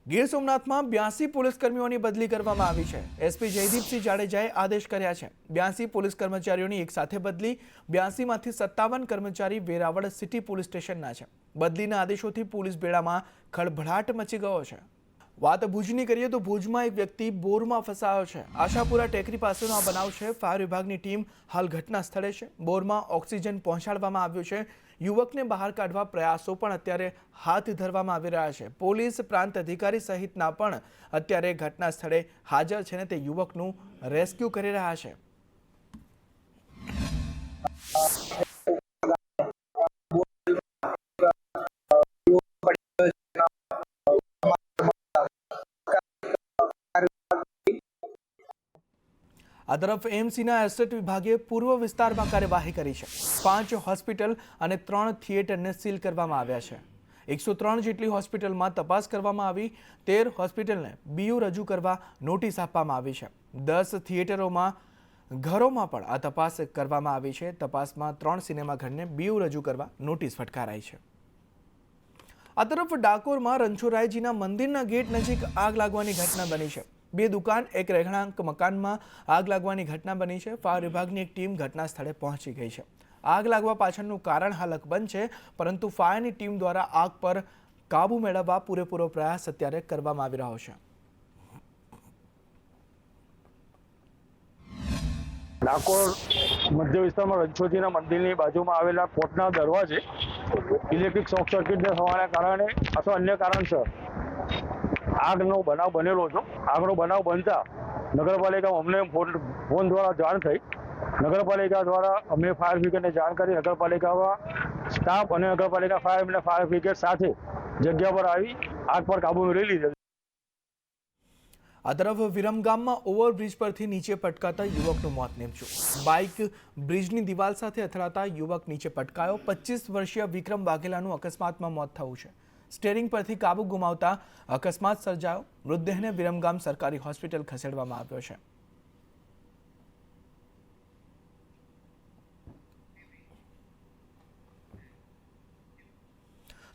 ગીર સોમનાથમાં 82 પોલીસ કર્મીઓની બદલી કરવામાં આવી છે। એસપી જયદીપસિંહ જાડેજાએ આદેશ કર્યા છે। 82 પોલીસ કર્મચારીઓની એક સાથે બદલી। 82માંથી 57 કર્મચારી વેરાવળ સિટી પોલીસ સ્ટેશનના છે। બદલીના આદેશોથી પોલીસ બેડામાં ખળભળાટ મચી ગયો છે। વાત ભુજની કરીએ તો ભુજમાં એક વ્યક્તિ બોરમાં ફસાયો છે। આશાપુરા ટેકરી પાસેનો આ બનાવ છે। ફાયર વિભાગની ટીમ હાલ ઘટના સ્થળે છે। બોરમાં ઓક્સિજન પહોંચાડવામાં આવ્યું છે। યુવકને બહાર કાઢવા પ્રયાસો પણ અત્યારે હાથ ધરવામાં આવી રહ્યા છે। પોલીસ પ્રાંત અધિકારી સહિતના પણ અત્યારે ઘટના સ્થળે હાજર છે ને તે યુવકનું રેસ્ક્યુ કરી રહ્યા છે। આ તરફ એમસીના એસ્ટેટ વિભાગે પૂર્વ વિસ્તારમાં કાર્યવાહી કરી છે। 5 હોસ્પિટલ અને 3 થિયેટરને સીલ કરવામાં આવ્યા છે। 103 જેટલી હોસ્પિટલમાં તપાસ કરવામાં આવી। 13 હોસ્પિટલને બીયુ રજૂ કરવા નોટિસ આપવામાં આવી છે। 10 થિયેટરોમાં ઘરોમાં પણ આ તપાસ કરવામાં આવી છે। તપાસમાં 3 સિનેમાઘરને બીયુ રજૂ કરવા નોટિસ ફટકારાઈ છે। આ તરફ ડાકોરમાં રણછોડરાયજીના મંદિરના ગેટ નજીક આગ લાગવાની ઘટના બની છે। 2 દુકાન એક રહેણાંક મકાનમાં આગ લાગવાની ઘટના બની છે। ફાયર વિભાગની એક ટીમ ઘટના સ્થળે પહોંચી ગઈ છે। આગ લાગવા પાછળનું કારણ હાલ અકબંધ છે, પરંતુ ફાયરની ટીમ દ્વારા આગ પર કાબુ મેળવવા પૂરેપૂરો પ્રયાસ અત્યારે કરવામાં આવી રહ્યો છે। ડાકોર મધ્ય વિસ્તારમાં રણછોડજીના મંદિરની બાજુમાં આવેલા કોટના દરવાજે ઇલેક્ટ્રિક શોર્ટ સર્કિટને થવાના કારણે અથવા અન્ય કારણસર આગનો બનાવ બનેલો છે। આગનો બનાવ બનતા નગરપાલિકામાં અમને ફોન દ્વારા જાણ થઈ। નગરપાલિકા દ્વારા અમે ફાયર બ્રિગેડને જાણ કરી નગરપાલિકામાં સ્ટાફ અને નગરપાલિકા ફાયર બ્રિગેડ સાથે જગ્યા પર આવી આગ પર કાબુ મેળવી લીધો। આ તરફ વિરમગામમાં ઓવરબ્રિજ પરથી નીચે પટકાતા યુવકનું મોત નીપજ્યું। બાઇક બ્રિજની દિવાલ સાથે અથડાતા યુવક નીચે પટકાયો। 25 વર્ષીય વિક્રમ વાઘેલાનું અકસ્માતમાં મોત થયું છે। સ્ટીયરિંગ પરથી કાબુ ગુમાવતા અકસ્માત સર્જાયો। મૃતદેહને વિરમગામ સરકારી હોસ્પિટલ ખસેડવામાં આવ્યો છે।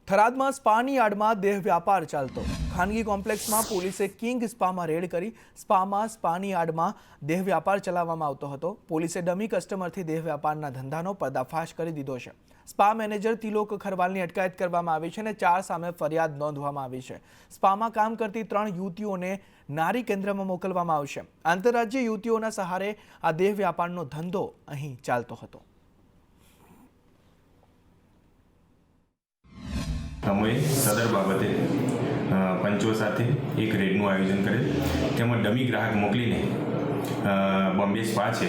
થરાદમાં સ્પાની આડમાં દેહ વ્યાપાર ચાલતો। ખાનગી કોમ્પ્લેક્સમાં પોલીસે કિંગ સ્પામાં રેડ કરી। સ્પામાં સ્પાની આડમાં દેહ વ્યાપાર ચલાવવામાં આવતો હતો। પોલીસે ડમી કસ્ટમરથી દેહ વ્યાપારના ધંધાનો પર્દાફાશ કરી દીધો છે। સ્પા મેનેજર તિલોક ખરવાલની અટકાયત કરવામાં આવી છે અને 4 સામે ફરિયાદ નોંધવામાં આવી છે। સ્પામાં કામ કરતી 3 યુવતીઓને નારી કેન્દ્રમાં મોકલવામાં આવશે। આંતરરાજ્ય યુવતીઓના સહારે આ દેહ વ્યાપારનો ધંધો અહીં ચાલતો હતો। અમે સદર બાબતે પંચો સાથે એક રેડનું આયોજન કરેલ। તેમાં ડમી ગ્રાહક મોકલીને બોમ્બે સ્પા છે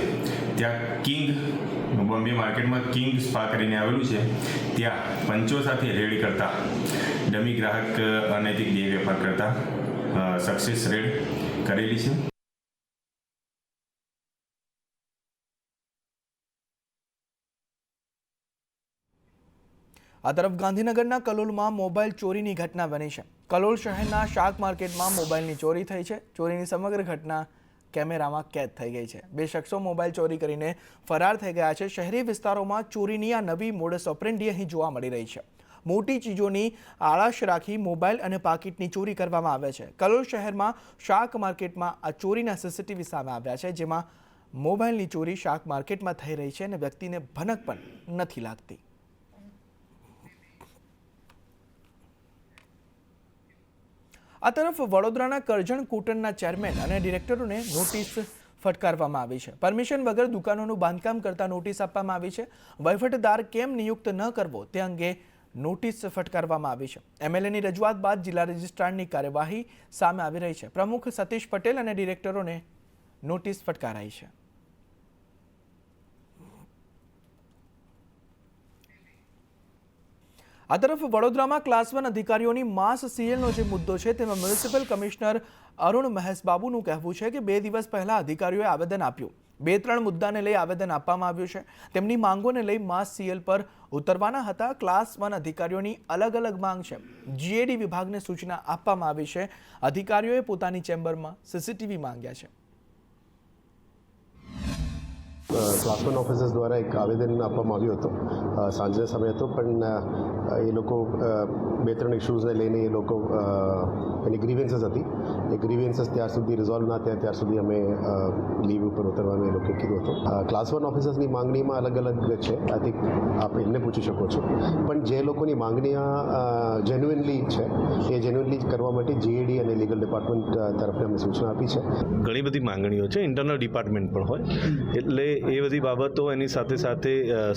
ત્યાં કિંગ બોમ્બે માર્કેટમાં કિંગ સ્પા કરીને આવેલું છે ત્યાં પંચો સાથે રેડ કરતા ડમી ગ્રાહક અનૈતિક દેહ વેપાર કરતા સક્સેસ રેડ કરેલી છે। આ તરફ ગાંધીનગરના કલોલમાં મોબાઈલ ચોરીની ઘટના બની છે। કલોલ શહેરના શાક માર્કેટમાં મોબાઈલની ચોરી થઈ છે। ચોરીની સમગ્ર ઘટના કેમેરામાં કેદ થઈ ગઈ છે। 2 શખ્સો મોબાઈલ ચોરી કરીને ફરાર થઈ ગયા છે। શહેરી વિસ્તારોમાં ચોરીની આ નવી મોડસ ઓપરેન્ડી અહીં જોવા મળી રહી છે। મોટી ચીજોની આળાશ રાખી મોબાઈલ અને પાકીટની ચોરી કરવામાં આવે છે। કલોલ શહેરમાં શાક માર્કેટમાં આ ચોરીના સીસીટીવી સામે આવ્યા છે, જેમાં મોબાઈલની ચોરી શાક માર્કેટમાં થઈ રહી છે અને વ્યક્તિને ભનક પણ નથી લાગતી। આ તરફ વડોદરાના કરજણ કૂટનના ચેરમેન અને ડિરેક્ટરોને નોટિસ ફટકારવામાં આવી છે। પરમિશન વગર દુકાનોનું બાંધકામ કરતા નોટિસ આપવામાં આવી છે। વહીવટદાર કેમ નિયુક્ત ન કરવો તે અંગે નોટિસ ફટકારવામાં આવી છે। એમએલએની રજૂઆત બાદ જિલ્લા રજિસ્ટ્રારની કાર્યવાહી સામે આવી રહી છે। પ્રમુખ સતીશ પટેલ અને ડિરેક્ટરોને નોટિસ ફટકારાઈ છે। આ તરફ વડોદરામાં ક્લાસ 1 અધિકારીઓની માસ સીએલનો જે મુદ્દો છે તેમાં મ્યુનિસિપલ કમિશનર અરુણ મહેશબાબુનું કહેવું છે કે 2 દિવસ પહેલા અધિકારીઓએ આવેદન આપ્યું। 2-3 મુદ્દાને લઈ આવેદન આપવામાં આવ્યું છે। તેમની માંગોને લઈ માસ સીએલ પર ઉતરવાના હતા। ક્લાસ 1 અધિકારીઓની અલગ અલગ માંગ છે। જીએડી વિભાગને સૂચના આપવામાં આવી છે। અધિકારીઓએ પોતાની ચેમ્બરમાં સીસીટીવી માંગ્યા છે। ક્લાસ 1 ઓફિસર્સ દ્વારા એક આવેદન આપવામાં આવ્યું હતું। સાંજના સમય હતો, પણ એ લોકો 2-3 ઇશ્યુઝને લઈને એ લોકો એની એમની ગ્રીવેન્સીસ હતી. એ ગ્રીવેન્સીસ ત્યાર સુધી રિઝોલ્વ ના થયા ત્યાર સુધી અમે લીવ ઉપર ઉતરવાનું એ લોકોએ કીધું હતું. ક્લાસ 1 ઓફિસર્સની માંગણીમાં અલગ અલગ છે. આઈ થિંક આપ એમને પૂછી શકો છો. પણ જે લોકોની માંગણીઓ જેન્યુઇનલી છે એ જેન્યુઇનલી કરવા માટે જીએડી અને લીગલ ડિપાર્ટમેન્ટ તરફથી અમે સૂચના આપી છે. ઘણી બધી માંગણીઓ છે, ઇન્ટરનલ ડિપાર્ટમેન્ટ પણ હોય, એટલે એ બધી બાબતો એની સાથે સાથે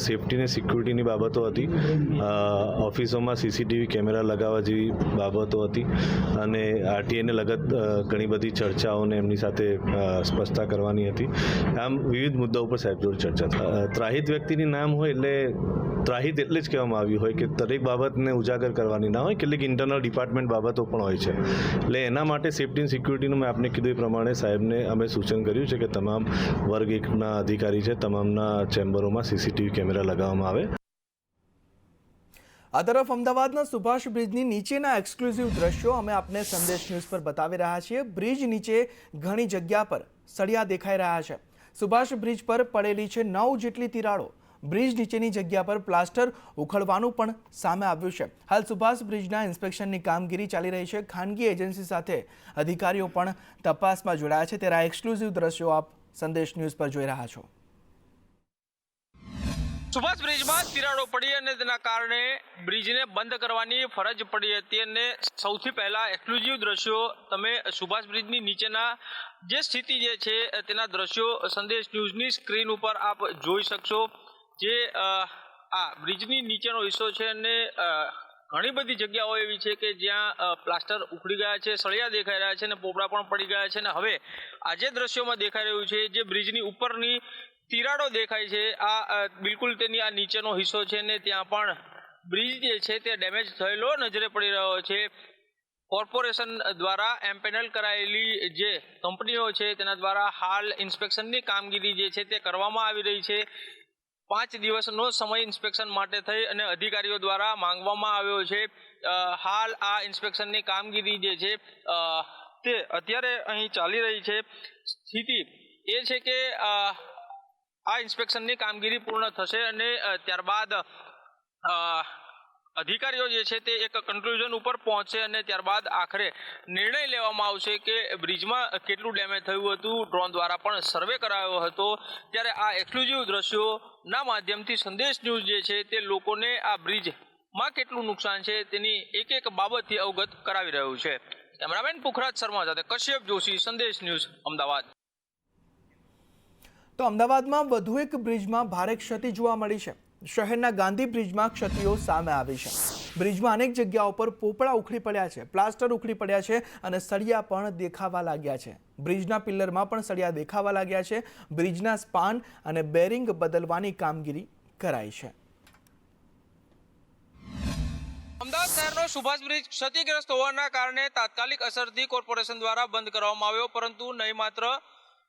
સેફટી ને સિક્યુરિટીની બાબતો હતી, ઓફિસોમાં સીસીટીવી કેમેરા લગાવવા જેવી બાબતો હતી અને આરટીઆઈને લગત ઘણી બધી ચર્ચાઓને એમની સાથે સ્પષ્ટતા કરવાની હતી. આમ વિવિધ મુદ્દાઓ પર સાહેબ જોડે ચર્ચા. ત્રાહિત વ્યક્તિની નામ હોય એટલે ત્રાહિત એટલે જ કહેવામાં આવ્યું હોય કે દરેક બાબતને ઉજાગર કરવાની ના હોય, કેટલીક ઇન્ટરનલ ડિપાર્ટમેન્ટ બાબતો પણ હોય છે. એટલે એના માટે સેફટી અને સિક્યુરિટીનું મેં આપને કીધું એ પ્રમાણે સાહેબને અમે સૂચન કર્યું છે કે તમામ વર્ગ 1ના અધિકારી છે તમામના ચેમ્બરોમાં સીસીટીવી કેમેરા લગાવવામાં આવે. આ તરફ અમદાવાદના સુભાષ બ્રિજની નીચેના એક્સક્લુઝિવ દ્રશ્યો અમે આપને સંદેશ ન્યૂઝ પર બતાવી રહ્યા છીએ. બ્રિજ નીચે ઘણી જગ્યા પર સળિયા દેખાઈ રહ્યા છે. સુભાષ બ્રિજ પર પડેલી છે 9 જેટલી તિરાડો. બ્રિજ નીચેની જગ્યા પર પ્લાસ્ટર ઉખડવાનું પણ સામે આવ્યું છે. હાલ સુભાષ બ્રિજના ઇન્સ્પેક્શનની કામગીરી ચાલી રહી છે. ખાનગી એજન્સી સાથે અધિકારીઓ પણ તપાસમાં જોડાયા છે. ત્યારે આ એક્સક્લુઝિવ દ્રશ્યો આપ સંદેશ ન્યૂઝ પર જોઈ રહ્યા છો. સુભાષ બ્રિજમાં તિરાડો પડી અને તેના કારણે બ્રિજને બંધ કરવાની ફરજ પડી હતી અને સૌથી પહેલા એક્સક્લુઝિવ દ્રશ્યો તમે સુભાષ બ્રિજની નીચેના જે સ્થિતિ જે છે તેના દ્રશ્યો સંદેશ ન્યૂઝની સ્ક્રીન ઉપર આપ જોઈ શકશો. જે આ બ્રિજની નીચેનો હિસ્સો છે અને ઘણી બધી જગ્યાઓ એવી છે કે જ્યાં પ્લાસ્ટર ઉખડી ગયા છે, સળિયા દેખાઈ રહ્યા છે અને પોપડા પણ પડી ગયા છે. અને હવે આ જે દ્રશ્યોમાં દેખાઈ રહ્યું છે જે બ્રિજની ઉપરની તિરાડો દેખાય છે, આ બિલકુલ તેની આ નીચેનો હિસ્સો છે ને ત્યાં પણ બ્રિજ જે છે તે ડેમેજ થયેલો નજરે પડી રહ્યો છે. કોર્પોરેશન દ્વારા એમ્પેનલ કરાયેલી જે કંપનીઓ છે તેના દ્વારા હાલ ઇન્સ્પેક્શનની કામગીરી જે છે તે કરવામાં આવી રહી છે. 5 દિવસનો સમય ઇન્સ્પેક્શન માટે થઈ અને અધિકારીઓ દ્વારા માંગવામાં આવ્યો છે. હાલ આ ઇન્સ્પેક્શનની કામગીરી જે છે તે અત્યારે અહીં ચાલી રહી છે. સ્થિતિ એ છે કે આ ઇન્સ્પેક્શનની કામગીરી પૂર્ણ થશે અને ત્યારબાદ અધિકારીઓ જે છે તે એક કન્ક્લુઝન ઉપર પહોંચશે અને ત્યારબાદ આખરે નિર્ણય લેવામાં આવશે કે બ્રિજમાં કેટલું ડેમેજ થયું હતું. ડ્રોન દ્વારા પણ સર્વે કરાયો હતો. ત્યારે આ એક્સક્લુઝિવ દ્રશ્યોના માધ્યમથી સંદેશ ન્યૂઝ જે છે તે લોકોને આ બ્રિજમાં કેટલું નુકસાન છે તેની એક બાબતથી અવગત કરાવી રહ્યું છે. કેમેરામેન પુખરાજ શર્મા સાથે કશ્યપ જોશી, સંદેશ ન્યૂઝ, અમદાવાદ. તો અમદાવાદમાં વધુ એક બ્રિજમાં ભારે ક્ષતિ જોવા મળી છે. શહેરના ગાંધી બ્રિજમાં ક્ષતિઓ સામે આવી છે. બ્રિજમાં અનેક જગ્યાઓ પર પોપડા ઉખડી પડ્યા છે, પ્લાસ્ટર ઉખડી પડ્યા છે અને સળિયા પણ દેખાવા લાગ્યા છે. બ્રિજના પિલ્લરમાં પણ સળિયા દેખાવા લાગ્યા છે. બ્રિજના સ્પાન અને બેરિંગ બદલવાની કામગીરી કરાઈ છે. અમદાવાદ શહેરનો સુભાષ બ્રિજ ક્ષતિગ્રસ્ત હોવાના કારણે તાત્કાલિક અસરથી કોર્પોરેશન દ્વારા બંધ કરવામાં આવ્યો. પરંતુ નહીં માત્ર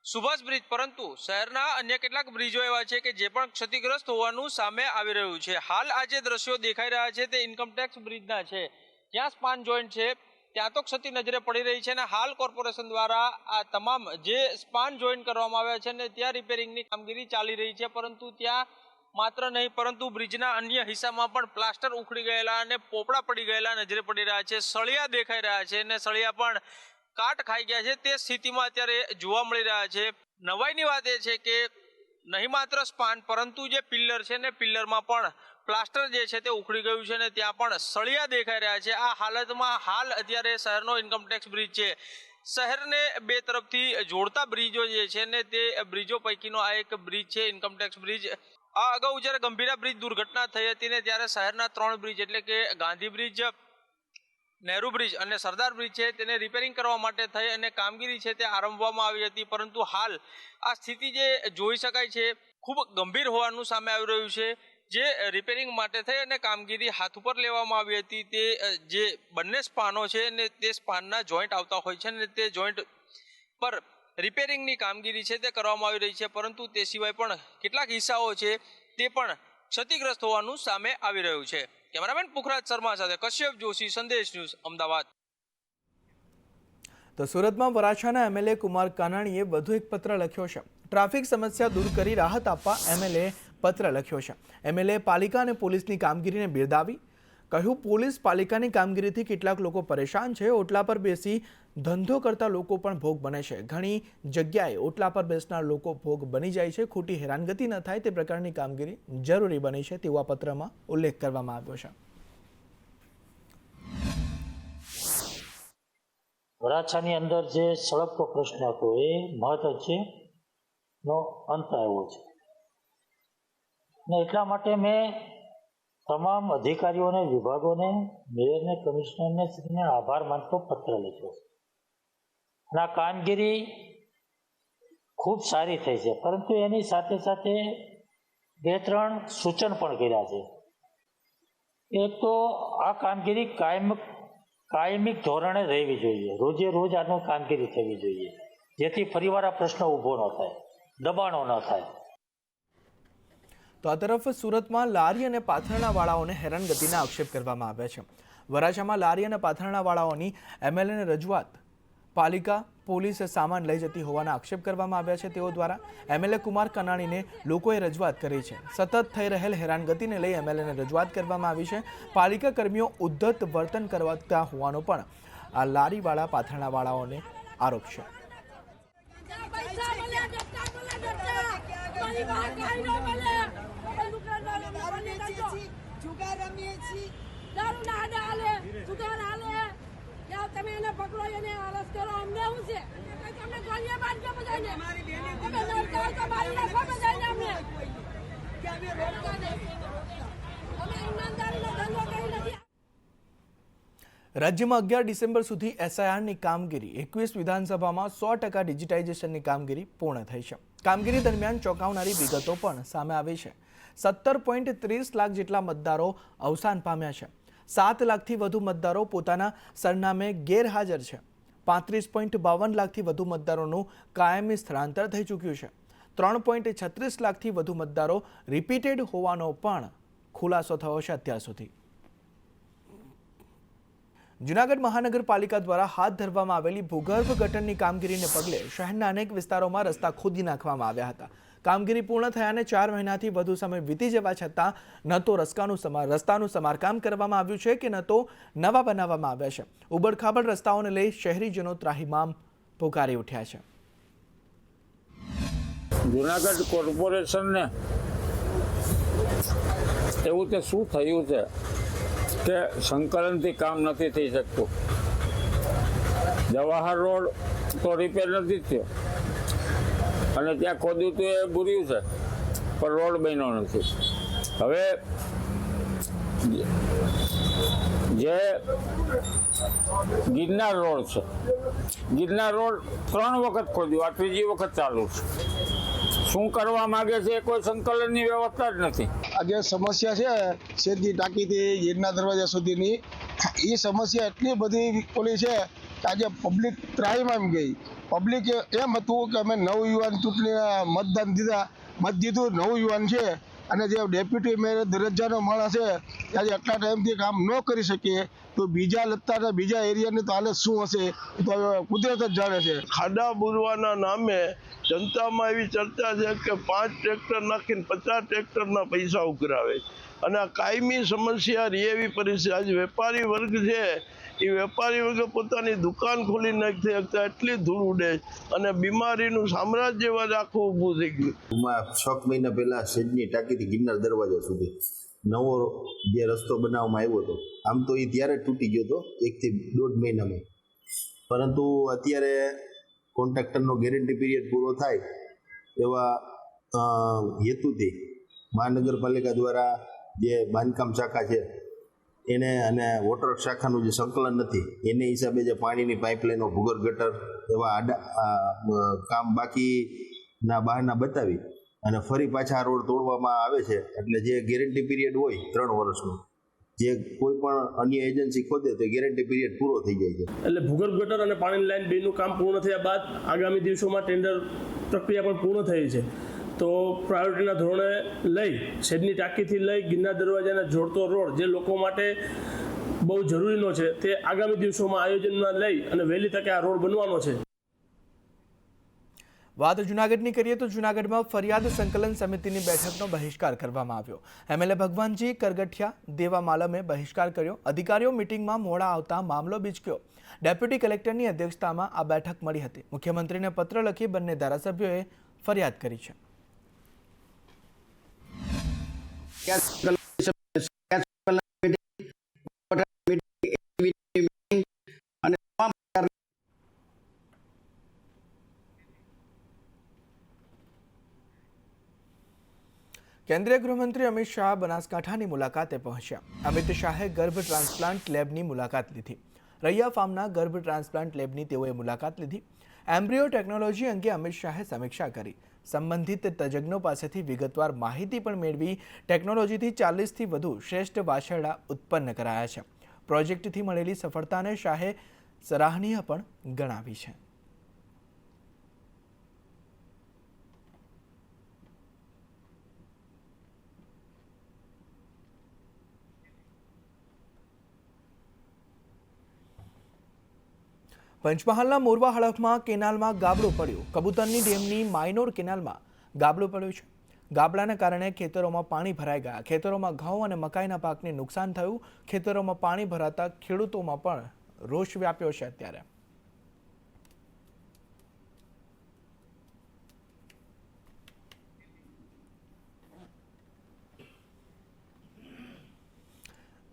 સુભાષ બ્રિજ પરંતુ શહેરના અન્ય કેટલાક બ્રિજો એવા છે કે જે પણ ક્ષતિગ્રસ્ત હોવાનું સામે આવી રહ્યું છે. હાલ આ જે દ્રશ્યો દેખાઈ રહ્યા છે તે ઇન્કમટેક્સ બ્રિજના છે. જ્યાં સ્પાન જોઈન્ટ છે ત્યાં તો ક્ષતિ નજરે પડી રહી છે અને હાલ કોર્પોરેશન દ્વારા આ તમામ જે સ્પાન જોઈન્ટ કરવામાં આવ્યા છે ને ત્યાં રિપેરિંગની કામગીરી ચાલી રહી છે. પરંતુ ત્યાં માત્ર નહીં પરંતુ બ્રિજના અન્ય હિસ્સામાં પણ પ્લાસ્ટર ઉખડી ગયેલા અને પોપડા પડી ગયેલા નજરે પડી રહ્યા છે. સળિયા દેખાઈ રહ્યા છે અને સળિયા પણ કાટ ખાઈ ગયા છે તે સ્થિતિમાં અત્યારે જોવા મળી રહ્યા છે. નવાઈની વાત એ છે કે નહીં માત્ર સ્પાન પરંતુ જે પિલ્લર છે ને પિલ્લરમાં પણ પ્લાસ્ટર જે છે તે ઉખડી ગયું છે અને ત્યાં પણ સળિયા દેખાઈ રહ્યા છે. આ હાલતમાં હાલ અત્યારે શહેરનો ઇન્કમટેક્સ બ્રિજ છે. શહેરને બે તરફથી જોડતા બ્રિજો જે છે ને તે બ્રિજો પૈકીનો આ એક બ્રિજ છે ઇન્કમટેક્સ બ્રિજ. આ અગાઉ જ્યારે ગંભીરા બ્રિજ દુર્ઘટના થઈ હતી ને ત્યારે શહેરના 3 બ્રિજ એટલે કે ગાંધી બ્રિજ, નહેરુ બ્રિજ અને સરદાર બ્રિજ છે તેને રિપેરિંગ કરવા માટે થઈ અને કામગીરી છે તે આરંભવામાં આવી હતી. પરંતુ હાલ આ સ્થિતિ જે જોઈ શકાય છે ખૂબ ગંભીર હોવાનું સામે આવી રહ્યું છે. જે રિપેરિંગ માટે થઈ અને કામગીરી હાથ ઉપર લેવામાં આવી હતી તે જે બંને સ્પાનો છે ને તે સ્પાનના જોઈન્ટ આવતા હોય છે ને તે જોઈન્ટ પર રિપેરિંગની કામગીરી છે તે કરવામાં આવી રહી છે. પરંતુ તે સિવાય પણ કેટલાક હિસ્સાઓ છે તે પણ ક્ષતિગ્રસ્ત હોવાનું સામે આવી રહ્યું છે. કેમેરામેન પુખરાજ શર્મા સાથે કશ્યપ જોશી, સંદેશ ન્યૂઝ, અમદાવાદ. તો સુરતમાં વરાછાના એમએલએ કુમાર કાનાણીએ વધુ એક પત્ર લખ્યો છે. ટ્રાફિક સમસ્યા દૂર કરી રાહત આપવા એમએલએ પત્ર લખ્યો છે. એમએલએ પાલિકા અને પોલીસની કામગીરીને બિરદાવી. કહ્યું, પોલીસ પાલિકાની કામગીરીથી કેટલાક લોકો પરેશાન છે. ઓટલા પર બેસી ધંધો કરતા લોકો પણ ભોગ બને છે. ઘણી જગ્યાએ ઓટલા પર બેસનાર લોકો ભોગ બની જાય છે. ખોટી હેરાનગતિ ન થાય તે પ્રકારની કામગીરી જરૂરી બની છે તેવો આ પત્રમાં ઉલ્લેખ કરવામાં આવ્યો છે. વરાછાની અંદર જે સળગતો પ્રશ્ન હતો એ મહત્વનો અંત આવ્યો છે અને એટલા માટે મેં તમામ અધિકારીઓને, વિભાગોને, મેયરને, કમિશનરને શ્રીને આભાર માનતો પત્ર લખ્યો છે અને આ કામગીરી ખૂબ સારી થઈ છે, પરંતુ એની સાથે સાથે 2-3 સૂચન પણ કર્યા છે. એક તો આ કામગીરી કાયમિક ધોરણે રહેવી જોઈએ. રોજે રોજ આનો કામગીરી થવી જોઈએ, જેથી ફરીવાર આ પ્રશ્ન ઊભો ન થાય, દબાણો ન થાય. તો આ તરફ સુરતમાં લારી અને પાથરણાવાળાઓને હેરાનગતિના આક્ષેપ કરવામાં આવ્યા છે. વરાછામાં લારી અને પાથરણાવાળાઓની એમએલએને રજૂઆત પાલિકા પોલીસે સામાન લઈ જતી હોવાના આક્ષેપ કરવામાં આવ્યા છે. તેઓ દ્વારા એમએલએ કુમાર કનાણીને લોકોએ રજૂઆત કરી છે. સતત થઈ રહેલ હેરાનગતિને લઈ એમએલએને રજૂઆત કરવામાં આવી છે. પાલિકા કર્મીઓ ઉદ્ધત વર્તન કરતા હોવાનો પણ આ લારીવાળા પાથરણાવાળાઓને આરોપ છે. તમે એને પકડો, એને આલસ કરો, અમને શું છે? તમે ગોળીએ બાંધજો બધાને. તમે નડતા હોય તો મારી નાખો બધાને. અમને અમે ઈમાનદારીનો ધંધો કરી નથી. રાજ્યમાં 11 ડિસેમ્બર સુધી એસઆઈઆરની કામગીરી, 21 વિધાનસભામાં 100% ડિજિટાઇઝેશનની કામગીરી પૂર્ણ થઈ છે. કામગીરી દરમિયાન ચોંકાવનારી વિગતો પણ સામે આવી છે. 17.30 લાખ જેટલા મતદારો અવસાન પામ્યા છે. 7 લાખથી વધુ મતદારો પોતાના સરનામે ગેરહાજર છે. 35.52 લાખથી વધુ મતદારોનું કાયમી સ્થળાંતર થઈ ચૂક્યું છે. 3.36 લાખથી વધુ મતદારો રિપીટેડ હોવાનો પણ ખુલાસો થયો છે અત્યાર સુધી. જૂનાગઢ મહાનગરપાલિકા દ્વારા હાથ ધરવામાં આવેલી ભૂગર્ભ ગટરની કામગીરીને પગલે શહેરના અનેક વિસ્તારોમાં રસ્તા ખોદી નાખવામાં આવ્યા હતા. કામગીરી પૂર્ણ થયાને 4 મહિનાથી વધુ સમય વીતી જવા છતાં ન તો રસ્તાનું સમારકામ કરવામાં આવ્યું છે કે ન તો નવા બનાવવામાં આવ્યા છે. ઉબડખાબડ રસ્તાઓને લઈ શહેરીજનો ત્રાહિમામ પોકારી ઉઠ્યા છે. જુનાગઢ કોર્પોરેશનને એવું તે શું થયું છે કે સંકલનથી કામ નથી થઈ શકતું. જવાહર રોડ તો રિપેર નથી થયો અને ત્યાં ખોદ્યું તો એ બુર્યું છે, પણ રોડ બન્યો નથી. હવે જે ગિરનાર રોડ છે, ગિરનાર રોડ 3 વખત ખોદ્યું, આ 3જી વખત ચાલુ છે. શું કરવા માંગે છે કોઈ સંકલનની વ્યવસ્થા જ નથી. આ જે સમસ્યા છે શેદની ટાંકીથી ગિરનાર દરવાજા સુધીની, એ સમસ્યા એટલી બધી ઓલી છે કે આજે પબ્લિક ત્રાહીમામ ગઈ. પબ્લિક એમ હતું કે અમે નવયુવાન ચૂંટણીના મત દીધું, નવયુવાન છે અને જે ડેપ્યુટી મેયર દરજ્જાનો માણસ છે આજે આટલા ટાઈમથી કામ ન કરી શકીએ તો બીજા લત્તાના બીજા એરિયાની તો હાલત શું હશે એ તો કુદરત જ જાણે છે. ખાડા બુરવાના નામે જનતામાં એવી ચર્ચા છે કે 5 ટ્રેક્ટર નાખીને 50 ટ્રેક્ટરના પૈસા ઉઘરાવે અને આ કાયમી સમસ્યા રહી એવી પરિસ્થિતિ. આજે વેપારી વર્ગ છે એ વેપારી વર્ગ પોતાની દુકાન ખોલી નાખી શકતા, એટલી ધૂળ ઉડે અને બીમારીનું સામ્રાજ્ય આખું ઊભું થઈ ગયું. 6 મહિના પહેલા શેડની ટાંકીથી ગિરનાર દરવાજા સુધી નવો જે રસ્તો બનાવવામાં આવ્યો હતો, આમ તો એ ત્યારે જ તૂટી ગયો હતો 1 થી 1.5 મહિનામાં, પરંતુ અત્યારે કોન્ટ્રાક્ટરનો ગેરંટી પીરિયડ પૂરો થાય એવા હેતુથી મહાનગરપાલિકા દ્વારા જે બાંધકામ શાખા છે એને અને વોટર શાખાનું જે સંકલન નથી એને હિસાબે જે પાણીની પાઇપલાઇનો, ભૂગર્ભ ગટર એવા કામ બાકીના બહાના બતાવી અને ફરી પાછા રોડ તોડવામાં આવે છે. એટલે જે ગેરંટી પીરિયડ હોય 3 વર્ષનો, જે કોઈ પણ અન્ય એજન્સી ખોદે તો ગેરંટી પીરિયડ પૂરો થઈ જાય છે. એટલે ભૂગર્ભ ગટર અને પાણીની લાઇન બેનું કામ પૂર્ણ થયા બાદ આગામી દિવસોમાં ટેન્ડર પ્રક્રિયા પણ પૂર્ણ થઈ છે. તો પ્રાયોરિટીના ધોરણે લઈ શેડની ટાંકીથી લઈ ગિરનાર દરવાજાને જોડતો રોડ જે લોકો માટે બહુ જરૂરીનો છે તે આગામી દિવસોમાં આયોજનમાં લઈ અને વહેલી તકે આ રોડ બનવાનો છે. વાત જૂનાગઢની કરીએ તો જૂનાગઢમાં ફરિયાદ સંકલન સમિતિની બેઠકનો બહિષ્કાર કરવામાં આવ્યો. એમએલએ ભગવાનજી કરગઠિયા દેવા માલમે બહિષ્કાર કર્યો. અધિકારીઓ મીટિંગમાં મોડા આવતા મામલો બીચક્યો. ડેપ્યુટી કલેક્ટરની અધ્યક્ષતામાં આ બેઠક મળી હતી. મુખ્યમંત્રીને પત્ર લખી બંને ધારાસભ્યોએ ફરિયાદ કરી છે. કેન્દ્રીય ગૃહમંત્રી અમિત શાહ બનાસકાંઠાની મુલાકાતે પહોંચ્યા. અમિત શાહે ગર્ભ ટ્રાન્સપ્લાન્ટ લેબની મુલાકાત લીધી. રૈયા ફાર્મના ગર્ભ ટ્રાન્સપ્લાન્ટ લેબની તેઓએ મુલાકાત લીધી. એમ્બ્રિયો ટેકનોલોજી અંગે અમિત શાહે સમીક્ષા કરી. સંબંધિત તજજ્ઞો પાસેથી વિગતવાર માહિતી પણ મેળવી. ટેકનોલોજીથી 40થી વધુ શ્રેષ્ઠ વાછરડા ઉત્પન્ન કરાયા છે. પ્રોજેક્ટથી મળેલી સફળતાને શાહે સરાહનીય પણ ગણાવી છે. પંચમહાલના મોરવા હડફમાં કેનાલમાં ગાબડું પડ્યું. કબૂતરની ડેમની માઇનોર કેનાલમાં ગાબડું પડ્યું છે. ગાબડાના કારણે ખેતરોમાં પાણી ભરાઈ ગયા. ખેતરોમાં ઘઉં અને મકાઈના પાકને નુકસાન થયું. ખેતરોમાં પાણી ભરાતા ખેડૂતોમાં પણ રોષ વ્યાપ્યો છે. અત્યારે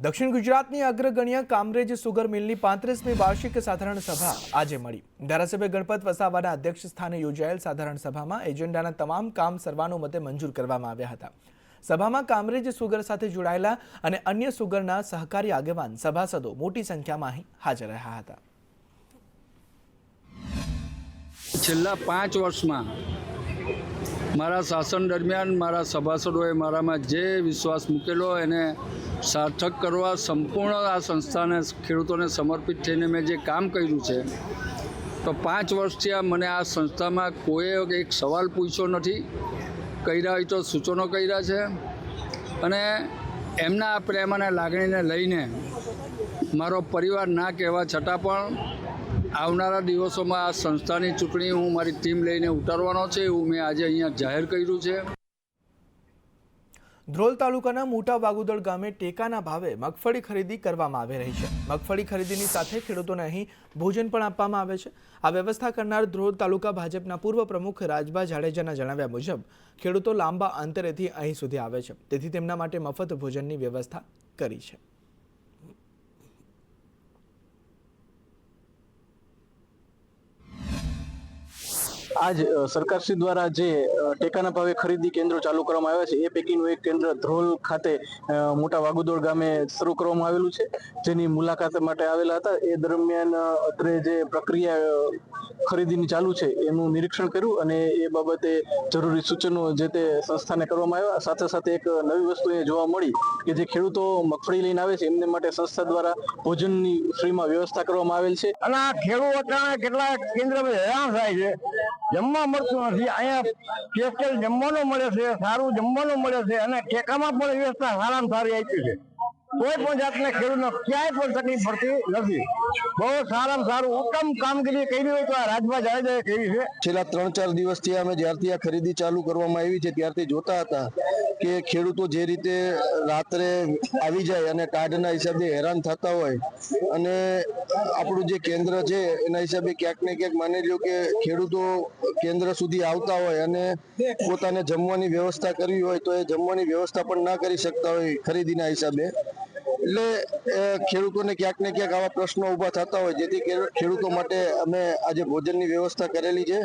દક્ષિણ ગુજરાતની અગ્રગણ્ય કામરેજ સુગર મિલની 35મી વાર્ષિક સાધારણ સભા આજે મળી. ધારાસભ્ય ગણપત વસાવાના અધ્યક્ષ સ્થાને યોજાયેલ સાધારણ સભામાં એજન્ડાના તમામ કામ સર્વાનુમતે મંજૂર કરવામાં આવ્યા હતા. સભામાં કામરેજ સુગર સાથે જોડાયેલા અને અન્ય સુગરના સહકારી આગેવાન સભાસદો મોટી સંખ્યામાં અહીં હાજર રહ્યા હતા. છેલ્લા 5 વર્ષમાં મારા શાસન દરમિયાન મારા સભાસદોએ મારામાં જે વિશ્વાસ મૂકેલો એને સાર્થક કરવા સંપૂર્ણ આ સંસ્થાને ખેડૂતોને સમર્પિત થઈને મેં જે કામ કર્યું છે તો 5 વર્ષથી મને આ સંસ્થામાં કોઈએ એક સવાલ પૂછ્યો નથી. કર્યા હોય તો સૂચનો કર્યા છે અને એમના આ પ્રેમ અને લાગણીને લઈને મારો પરિવાર ના કહેવા છતાં પણ આવનારા દિવસોમાં આ સંસ્થાની ચૂંટણી હું મારી ટીમ લઈને ઉતારવાનો છે એવું મેં આજે અહીંયા જાહેર કર્યું છે. ધ્રોલ તાલુકાના મોટા વાગુદળ ગામે ટેકાના ભાવે મગફળી ખરીદી કરવામાં આવી રહી છે. મગફળી ખરીદીની સાથે ખેડૂતોને અહીં ભોજન પણ આપવામાં આવે છે. આ વ્યવસ્થા કરનાર ધ્રોલ તાલુકા ભાજપના પૂર્વ પ્રમુખ રાજભા જાડેજાના જણાવ્યા મુજબ ખેડૂતો લાંબા અંતરેથી અહીં સુધી આવે છે, તેથી તેમના માટે મફત ભોજનની વ્યવસ્થા કરી છે. આજ સરકારશ્રી દ્વારા જે ટેકાના ભાવે ખરીદી કેન્દ્રો ચાલુ કરવામાં આવ્યા છે એ પૈકીનું એક કેન્દ્ર ધ્રોલ ખાતે મોટા વાગુદોડ ગામે શરૂ કરવામાં આવેલું છે, જેની મુલાકાત માટે આવેલા હતા. એ દરમિયાન અત્રે જે પ્રક્રિયા ખરીદીની ચાલુ છે એનું નિરીક્ષણ કર્યું અને એ બાબતે જરૂરી સૂચનો જે તે સંસ્થાને કરવામાં આવ્યા. સાથે સાથે એક નવી વસ્તુ એ જોવા મળી કે જે ખેડૂતો મગફળી લઈને આવે છે એમને માટે સંસ્થા દ્વારા ભોજનની ફ્રીમાં વ્યવસ્થા કરવામાં આવેલ છે. અને આ ખેડૂતો કેટલાક કેન્દ્રમાં હેરાન થાય છે, જમવા મળતું નથી. અહીંયા સ્પેશિયલ જમવાનું મળે છે, સારું જમવાનું મળે છે અને ટેકામાં પણ વ્યવસ્થા સારામાં સારી આપી છે. કોઈ પણ જાતના ખેડૂતને ક્યાંય પણ તકલીફ પડતી નથી. બહુ સારામાં સારું ઉત્તમ કામગીરી કરી હોય તો આ રાજભા જાડેજાએ કરી છે. છેલ્લા 3-4 દિવસથી અમે જ્યારથી આ ખરીદી ચાલુ કરવામાં આવી છે ત્યારથી જોતા હતા કે ખેડૂતો જે રીતે રાત્રે આવી જાય અને કાર્ડના હિસાબે હેરાન થતા હોય અને આપણું જે કેન્દ્ર છે એના હિસાબે ક્યાંક ને ક્યાંક માની લો કે ખેડૂતો કેન્દ્ર સુધી આવતા હોય અને પોતાને જમવાની વ્યવસ્થા કરવી હોય તો એ જમવાની વ્યવસ્થા પણ ના કરી શકતા હોય ખરીદીના હિસાબે. એટલે ખેડૂતોને ક્યાંક ને ક્યાંક આવા પ્રશ્નો ઊભા થતા હોય, જેથી ખેડૂતો માટે અમે આજે ભોજનની વ્યવસ્થા કરેલી છે.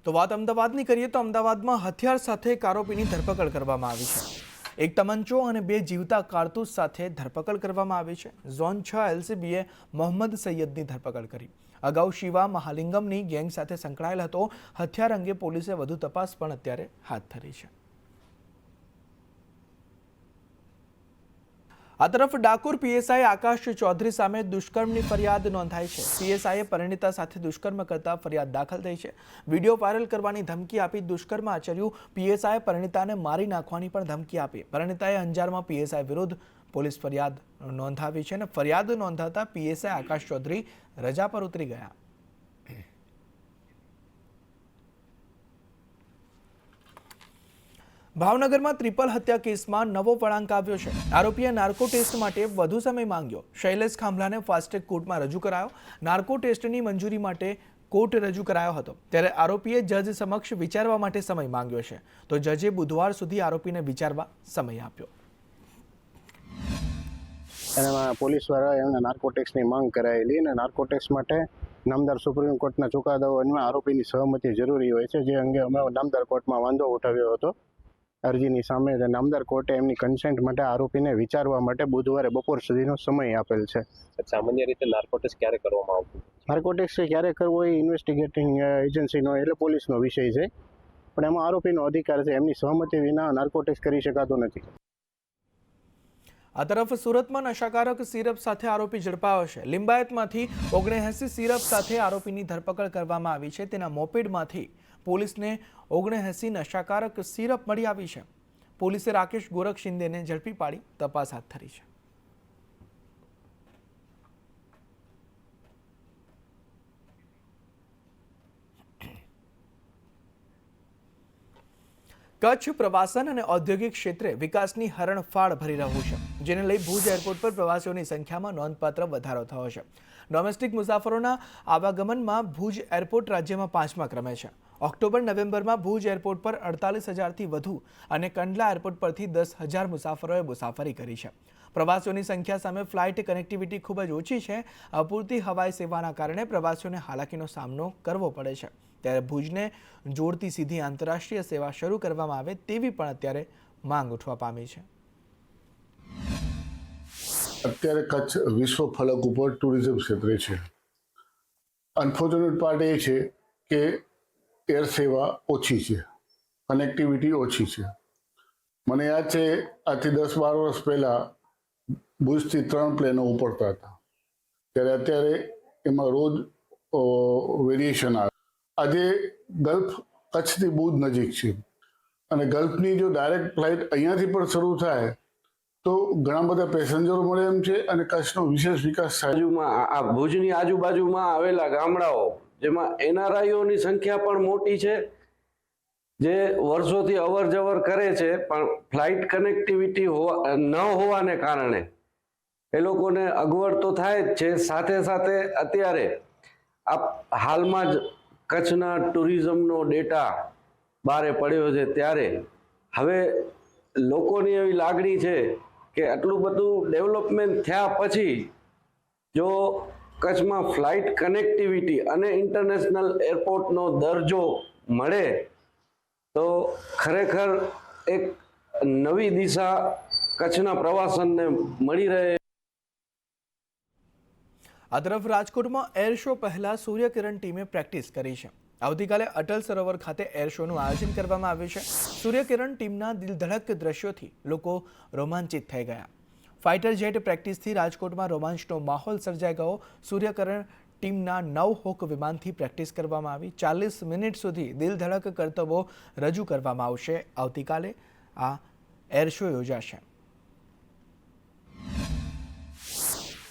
તો વાત અમદાવાદની કરીએ તો અમદાવાદમાં હથિયાર સાથે એક આરોપીની ધરપકડ કરવામાં આવી છે. એક તમંચો અને 2 જીવતા કારતૂસ સાથે ધરપકડ કરવામાં આવી છે. ઝોન 6 LCBએ મોહમ્મદ સૈયદની ધરપકડ કરી. અગાઉ શિવા મહાલિંગમની ગેંગ સાથે સંકળાયેલ હતો. હથિયાર અંગે પોલીસે વધુ તપાસ પણ અત્યારે હાથ ધરી છે. આ તરફ ડાકોર પીએસઆઈ આકાશ ચૌધરી સામે દુષ્કર્મની ફરિયાદ નોંધાઈ છે. પીએસઆઈએ પરિણીતા સાથે દુષ્કર્મ કરતા ફરિયાદ દાખલ થઈ છે. વિડીયો વાયરલ કરવાની ધમકી આપી દુષ્કર્મ આચર્યું. પીએસઆઈએ પરિણીતાને મારી નાખવાની પણ ધમકી આપી. પરિણીતાએ અંજારમાં પીએસઆઈ વિરુદ્ધ પોલીસ ફરિયાદ નોંધાવી છે અને ફરિયાદ નોંધાતા પીએસઆઈ આકાશ ચૌધરી રજા પર ઉતરી ગયા. ભાવનગરમાં ટ્રિપલ હત્યા કેસમાં નવો વળાંક આવ્યો છે. આરોપીએ નાર્કો ટેસ્ટ માટે વધુ સમય માંગ્યો. શૈલેષ ખાંભલાને ફાસ્ટ ટ્રેક કોર્ટમાં રજૂ કરાયો. નાર્કો ટેસ્ટની મંજૂરી માટે કોર્ટ રજૂ કરાયો હતો, ત્યારે આરોપીએ જજ સમક્ષ વિચારવા માટે સમય માંગ્યો છે, તો જજે બુધવાર સુધી આરોપીને વિચારવા સમય આપ્યો. એમાં પોલીસ દ્વારા એમને નાર્કોટેક્સની માંગ કરાયેલી અને નાર્કોટેક્સ માટે નામદાર સુપ્રીમ કોર્ટના ચુકાદાઓમાં આરોપીની સહમતિ જરૂરી હોય છે, જે અંગે અમે નામદાર કોર્ટમાં વાંધો ઉઠાવ્યો હતો અરજીની સામે. નામદાર કોર્ટે એમની કન્સેન્ટ માટે આરોપીને વિચારવા માટે બુધવારે બપોર સુધીનો સમય આપેલ છે. સામાન્ય રીતે નાર્કોટેક્સ ક્યારે કરવામાં આવતું? નાર્કોટેક્સ ક્યારે કરવો એ ઇન્વેસ્ટિગેટિંગ એજન્સીનો એટલે પોલીસનો વિષય છે, પણ એમાં આરોપીનો અધિકાર છે. એમની સહમતિ વિના નાર્કોટેક્સ કરી શકાતો નથી. આ તરફ સુરતમાં નશાકારક સિરપ સાથે આરોપી ઝડપાયો છે. લિંબાયતમાંથી 79 સિરપ સાથે આરોપીની ધરપકડ કરવામાં આવી છે. તેના મોપેડમાંથી પોલીસને 79 નશાકારક સિરપ મળી આવી છે. પોલીસે રાકેશ ગોરખ શિંદેને ઝડપી પાડી તપાસ હાથ ધરી છે. કચ્છ પ્રવાસન અને ઔદ્યોગિક ક્ષેત્રે વિકાસની હરણફાળ ભરી રહ્યું છે, જેને લઈ ભુજ એરપોર્ટ પર પ્રવાસીઓની સંખ્યામાં નોંધપાત્ર વધારો થયો છે. ડોમેસ્ટિક મુસાફરોના આવાગમનમાં ભુજ એરપોર્ટ રાજ્યમાં 5મા ક્રમે છે. ઓક્ટોબર-નવેમ્બરમાં ભુજ એરપોર્ટ પર 48,000થી વધુ અને કંડલા એરપોર્ટ પરથી 10,000 મુસાફરોએ મુસાફરી કરી છે. પ્રવાસીઓની સંખ્યા સામે ફ્લાઇટ કનેક્ટિવિટી ખૂબ જ ઓછી છે. અપૂરતી હવાઈ સેવાના કારણે પ્રવાસીઓને હાલાકીનો સામનો કરવો પડે છે. ત્યારે ભુજને જોડતી સીધી આંતરરાષ્ટ્રીય સેવા શરૂ કરવામાં આવે તેવી પણ અત્યારે માંગ ઉઠવા પામી છે. અત્યારે કચ્છ વિશ્વ ફલક ઉપર ટુરિઝમ ક્ષેત્રે છે. અનફોર્ચ્યુનેટ પાર્ટ એ છે કે એર સેવા ઓછી છે, કનેક્ટિવિટી ઓછી છે. મને યાદ છે આજથી 10-12 વર્ષ પહેલાં ભુજથી 3 પ્લેનો ઉપડતા હતા, ત્યારે અત્યારે એમાં રોજ વેરિએશન આવે. આજે ગલ્ફ કચ્છથી બહુ જ નજીક છે અને ગલ્ફની જો ડાયરેક્ટ ફ્લાઇટ અહીંયાથી પણ શરૂ થાય તો ઘણા બધા પેસેન્જરો મળે એમ છે અને કચ્છનો વિશેષ વિકાસ થાય. આ ભુજની આજુબાજુમાં આવેલા ગામડાઓ જેમાં એનઆરઆઈઓની સંખ્યા પણ મોટી છે, જે વર્ષોથી અવર જવર કરે છે, પણ ફ્લાઇટ કનેક્ટિવિટી ન હોવાને કારણે એ લોકોને અગવડ તો થાય જ છે. સાથે સાથે અત્યારે હાલમાં જ કચ્છના ટુરિઝમનો ડેટા બહારે પડ્યો છે, ત્યારે હવે લોકોની એવી લાગણી છે કે આટલું બધું ડેવલપમેન્ટ થયા પછી જો કચ્છમાં ફ્લાઇટ કનેક્ટિવિટી અને ઇન્ટરનેશનલ એરપોર્ટનો દરજ્જો મળે તો ખરેખર એક નવી દિશા કચ્છના પ્રવાસનને મળી રહે. આ તરફ રાજકોટમાં એર શો પહેલા સૂર્યકિરણ ટીમે પ્રેક્ટિસ કરી છે. આવતીકાલે અટલ સરોવર ખાતે એર શોનું આયોજન કરવામાં આવ્યું છે. સૂર્યકિરણ ટીમના દિલધડક દ્રશ્યોથી લોકો રોમાંચિત થઈ ગયા. ફાઇટર જેટ પ્રેક્ટિસથી રાજકોટમાં રોમાંચનો માહોલ સર્જાઈ ગયો. સૂર્યકિરણ ટીમના 9 હોક વિમાનથી પ્રેક્ટિસ કરવામાં આવી. 40 મિનિટ સુધી દિલધડક કરતબો રજૂ કરવામાં આવશે. આવતીકાલે આ એર શો યોજાશે.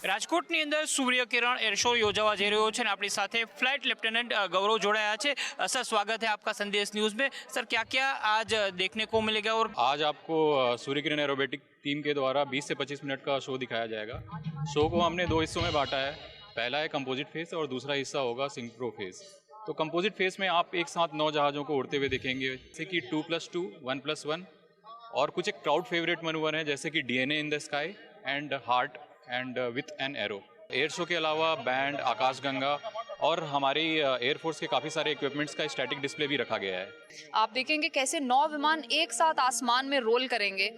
રાજકોટની અંદર सूर्यकिरण एयर शो योजवा जा रहा है. अपनी साथ फ्लाइट लेफ्टिनेंट गौरव जोड़ाया है. सर, स्वागत है आपका संदेश न्यूज़ में. सर, क्या क्या आज देखने को मिलेगा? और आज आपको सूर्यकिरण एरोबेटिक टीम के द्वारा 20 से 25 मिनट का शो दिखाया जाएगा. शो को हमने 2 हिस्सों में बांटा है. पहला है कंपोजिट फेस और दूसरा हिस्सा होगा सिंक्रो फेस. तो कंपोजिट फेस में आप एक साथ 9 जहाज़ों को उड़ते हुए देखेंगे, जैसे कि 2+2, 1+1 और कुछ एक क्राउड फेवरेट मनूवर है जैसे कि DNA in the sky and heart and with an arrow. Air show के अलावा बैंड, आकाशगंगा और हमारी एयरफोर्स के काफ़ी सारे इक्विपमेंट्स का स्टैटिक डिस्प्ले भी रखा गया है. आप देखेंगे कैसे 9 विमान एक साथ आसमान में रोल करेंगे.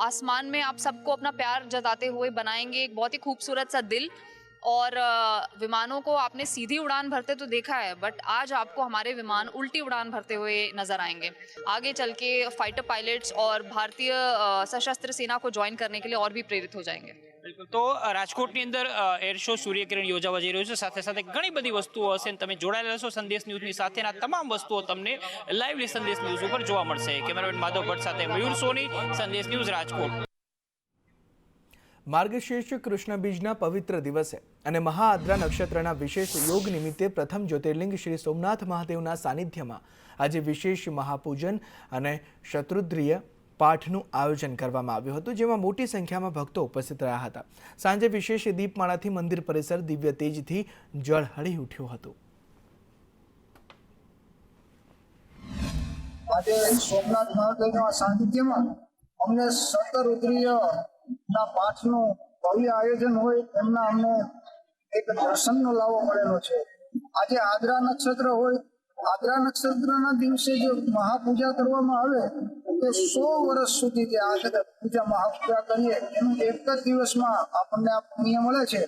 आसमान में आप सबको अपना प्यार जताते हुए बनाएंगे एक बहुत ही खूबसूरत सा दिल. और विमानों को आपने सीधी उड़ान भरते तो देखा है, बट आज आपको हमारे विमान उल्टी उड़ान भरते हुए नजर आएंगे. आगे चल के फाइटर पायलट्स और भारतीय सशस्त्र सेना को ज्वाइन करने के लिए और भी प्रेरित हो जाएंगे. बिल्कुल. तो રાજકોટની અંદર એર શો સૂર્યકિરણ યોજાવા જઈ રહ્યો છે. સાથે સાથે ઘણી બધી વસ્તુઓ હશે અને તમે જોડાયેલા છો સંદેશ ન્યૂઝની સાથે. આ તમામ વસ્તુઓ તમને લાઈવલી સંદેશ ન્યૂઝ ઉપર જોવા મળશે. કેમેરામેન માધવ ભટ્ટ સાથે મયુર સોની, સંદેશ ન્યૂઝ, રાજકોટ. માર્ગશીર્ષ કૃષ્ણ બીજના પવિત્ર દિવસે અને મહાઆદ્રા નક્ષત્રના વિશેષ યોગ નિમિત્તે પ્રથમ જ્યોતિર્લિંગ શ્રી સોમનાથ મહાદેવના સાનિધ્યમાં આજે વિશેષ મહાપૂજન અને શત્રુદ્રીય પાઠનું આયોજન કરવામાં આવ્યું હતું, જેમાં મોટી સંખ્યામાં ભક્તો ઉપસ્થિત રહ્યા હતા. સાંજે વિશેષ દીપમાળાથી મંદિર પરિસર દિવ્ય તેજથી ઝળહળી ઉઠ્યું હતું. આજે સોમનાથ મહાદેવના સાનિધ્યમાં અમને શતરુદ્રીય ના પાઠનું ભવ્ય આયોજન હોય એમના અમને એક દર્શનનો લાવો મળેલો છે. આજે આદ્રા નક્ષત્ર હોય, આદ્રા નક્ષત્રના દિવસે જે મહાપૂજા કરવામાં આવે તો 100 વર્ષ સુધી જે આ પૂજા મહાપૂજા કરીએ એનું એક જ દિવસમાં આપણને આ પુણ્ય મળે છે.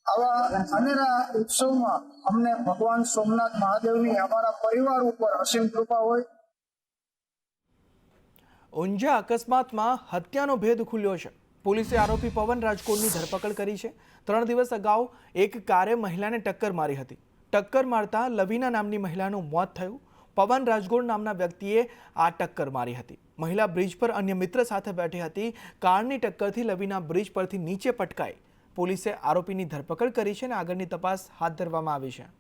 આવા અનેરા ઉત્સવમાં અમને ભગવાન સોમનાથ મહાદેવની અમારા પરિવાર ઉપર અસીમ કૃપા હોય. ઊંઝા અકસ્માતમાં હત્યાનો ભેદ ખુલ્યો છે. પોલીસે આરોપી પવન રાજગોરની ધરપકડ કરી છે. 3 દિવસ અગાઉ એક કારે મહિલાને ટક્કર મારી હતી. ટક્કર મારતા લવીના નામની મહિલાનું મોત થયું. પવન રાજગોર નામના વ્યક્તિએ આ ટક્કર મારી હતી. મહિલા બ્રિજ પર અન્ય મિત્ર સાથે બેઠી હતી. કારની ટક્કરથી લવીના બ્રિજ પરથી નીચે પટકાઈ. પોલીસે આરોપીની ધરપકડ કરી છે અને આગળની તપાસ હાથ ધરવામાં આવી છે.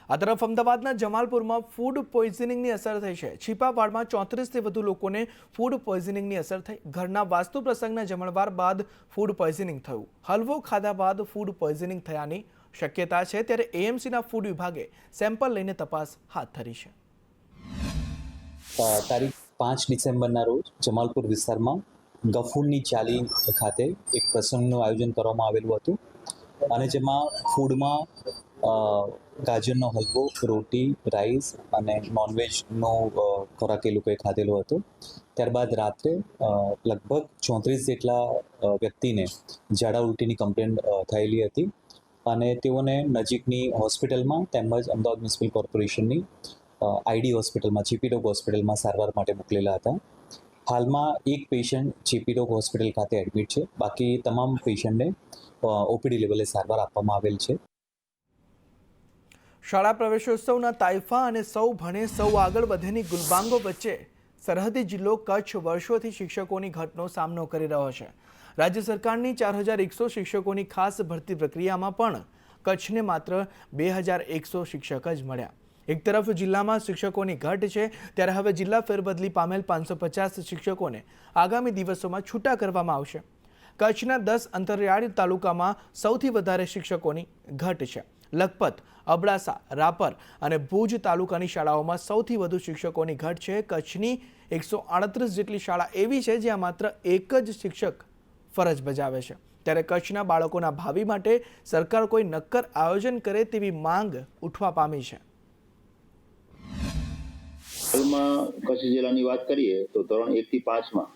આ તરફ અમદાવાદના જમાલપુરમાં ફૂડ પોઈઝનિંગની અસર થઈ છે. છીપાવાડમાં 34થી વધુ લોકોને ફૂડ પોઈઝનિંગની અસર થઈ. ઘરના વાસ્તુ પ્રસંગના જમણવાર બાદ ફૂડ પોઈઝનિંગ થયું. હલવો ખાધા બાદ ફૂડ પોઈઝનિંગ થયાની શક્યતા છે, ત્યારે એએમસીના ફૂડ વિભાગે સેમ્પલ લઈને તપાસ હાથ ધરી છે. તારીખ 5 ડિસેમ્બરના રોજ જમાલપુર વિસ્તારમાં ગફૂરની ચાલી ખાતે એક પ્રસંગનું આયોજન કરવામાં આવેલું હતું અને જેમાં ફૂડમાં ગાજરનો હલવો, રોટી, રાઈસ અને નોનવેજનો ખોરાક એ લોકોએ ખાધેલો હતો. ત્યારબાદ રાત્રે લગભગ 34 જેટલા વ્યક્તિને ઝાડા ઉલટીની કમ્પ્લેન થયેલી હતી અને તેઓને નજીકની હોસ્પિટલમાં તેમજ અમદાવાદ મ્યુનિસિપલ કોર્પોરેશનની આઈડી હોસ્પિટલમાં, ચીપી રોગ હોસ્પિટલમાં સારવાર માટે મોકલેલા હતા. હાલમાં એક પેશન્ટ ચીપી રોગ હોસ્પિટલ ખાતે એડમિટ છે. બાકી તમામ પેશન્ટને ઓપીડી લેવલે સારવાર આપવામાં આવેલ છે. શાળા પ્રવેશોત્સવના તાઇફા અને સૌ ભણે સૌ આગળ વધેની ગુલબાંગો વચ્ચે સરહદી જિલ્લો કચ્છ વર્ષોથી શિક્ષકોની ઘટનો સામનો કરી રહ્યો છે. રાજ્ય સરકારની 4100 શિક્ષકોની ખાસ ભરતી પ્રક્રિયામાં પણ કચ્છને માત્ર 2100 શિક્ષક જ મળ્યા. એક તરફ જિલ્લામાં શિક્ષકોની ઘટ છે, ત્યારે હવે જિલ્લા ફેરબદલી પામેલ 550 શિક્ષકોને આગામી દિવસોમાં છૂટા કરવામાં આવશે. કચ્છના 10 અંતરિયાળ તાલુકામાં સૌથી વધારે શિક્ષકોની ઘટ છે. લખપત, અબડાસા, રાપર અને ભુજ તાલુકાની શાળાઓમાં સૌથી વધુ શિક્ષકોની ઘટ છે. કચ્છની 138 જેટલી શાળા એવી છે જ્યાં માત્ર એક જ શિક્ષક ફરજ બજાવે છે. ત્યારે કચ્છના બાળકોના ભાવિ માટે સરકાર કોઈ નક્કર આયોજન કરે તેવી માંગ ઉઠવા પામી છે. હાલમાં કચ્છ જિલ્લાની વાત કરીએ તો ધોરણ 1 થી 5માં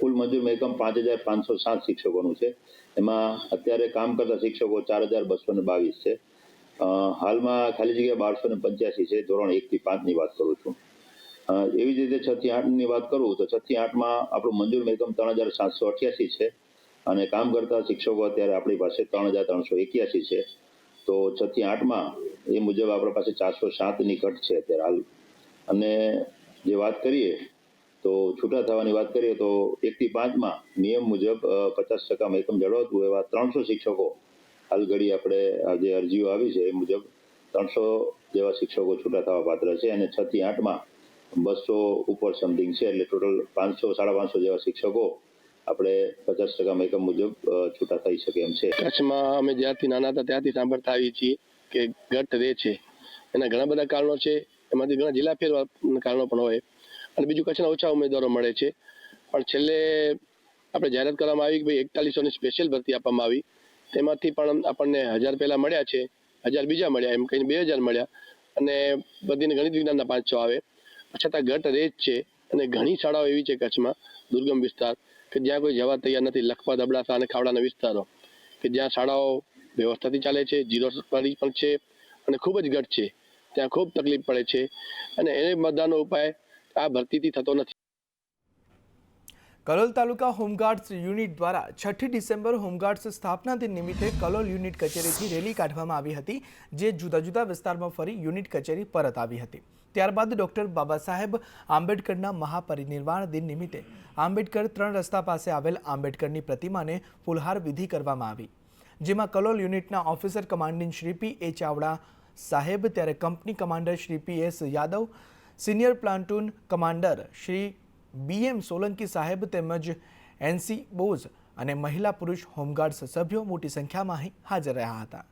કુલ મંજૂર મહેકમ 5507 શિક્ષકોનું છે. એમાં અત્યારે કામ કરતા શિક્ષકો 4222 છે. હાલમાં ખાલી જગ્યા 1285 છે. ધોરણ 1 થી 5ની વાત કરું છું. એવી જ રીતે 6 થી 8ની વાત કરું તો 6 થી 8માં આપણું મંજૂર મહેકમ 3788 છે અને કામ કરતા શિક્ષકો અત્યારે આપણી પાસે 3381 છે. તો 6 થી 8માં એ મુજબ આપણા પાસે 407ની ઘટ છે અત્યારે હાલ. અને જે વાત કરીએ તો છૂટા થવાની વાત કરીએ તો 1 થી 5માં નિયમ મુજબ 50% મહેકમ જળવાતું એવા 300 શિક્ષકો હાલ ઘડી આપણે જે અરજીઓ આવી છે એ મુજબ 300 જેવા શિક્ષકો છૂટા થવા પાત્ર છે અને 6 થી 8માં 200 ઉપર સમથિંગ છે. એટલે ટોટલ 500-550 જેવા શિક્ષકો આપણે 50% મહેકમ મુજબ છૂટા થઈ શકે એમ છે. કચ્છમાં અમે જ્યારથી નાના હતા ત્યારથી સાંભળતા આવીએ છીએ કે ઘટ રહે છે. એના ઘણા બધા કારણો છે. એમાંથી ઘણા જિલ્લા ફેર કારણો પણ હોય અને બીજું કચ્છના ઓછા ઉમેદવારો મળે છે. પણ છેલ્લે આપણે જાહેરાત કરવામાં આવી કે ભાઈ 4100ની સ્પેશિયલ ભરતી આપવામાં આવી. તેમાંથી પણ આપણને 1000 પહેલા મળ્યા છે, 1000 બીજા મળ્યા, એમ કહીને 2000 મળ્યા અને બધીને ગણિત વિજ્ઞાનના 500 આવે. છતાં ઘટ રહે જ છે અને ઘણી શાળાઓ એવી છે કચ્છમાં દુર્ગમ વિસ્તાર કે જ્યાં કોઈ જવા તૈયાર નથી. લખપત, અબડાસા અને ખાવડાના વિસ્તારો કે જ્યાં શાળાઓ વ્યવસ્થાથી ચાલે છે, જીરો પણ છે અને ખૂબ જ ઘટ છે. ત્યાં ખૂબ તકલીફ પડે છે અને એને બધાનો ઉપાય આ ભરતીથી થતો નથી. કલોલ તાલુકા હોમગાર્ડ્સ યુનિટ દ્વારા 6 ડિસેમ્બર હોમગાર્ડ્સ સ્થાપના દિન નિમિત્તે કલોલ યુનિટ કચેરીથી રેલી કાઢવામાં આવી હતી, જે જુદા જુદા વિસ્તારમાં ફરી યુનિટ કચેરી પરત આવી હતી. ત્યારબાદ ડૉક્ટર બાબા સાહેબ આંબેડકરના મહાપરિનિર્વાણ દિન નિમિત્તે આંબેડકર 3 રસ્તા પાસે આવેલ આંબેડકરની પ્રતિમાને ફૂલહાર વિધિ કરવામાં આવી, જેમાં કલોલ યુનિટના officer commanding Shri P A. Chavda સાહેબ, ત્યારે company commander Shri P S. Yadav, senior platoon commander Shri B M. Solanki સાહેબ તેમજ એનસી બોઝ અને મહિલા પુરુષ હોમગાર્ડ્સ સભ્યો મોટી સંખ્યામાં અહીં હાજર રહ્યા હતા.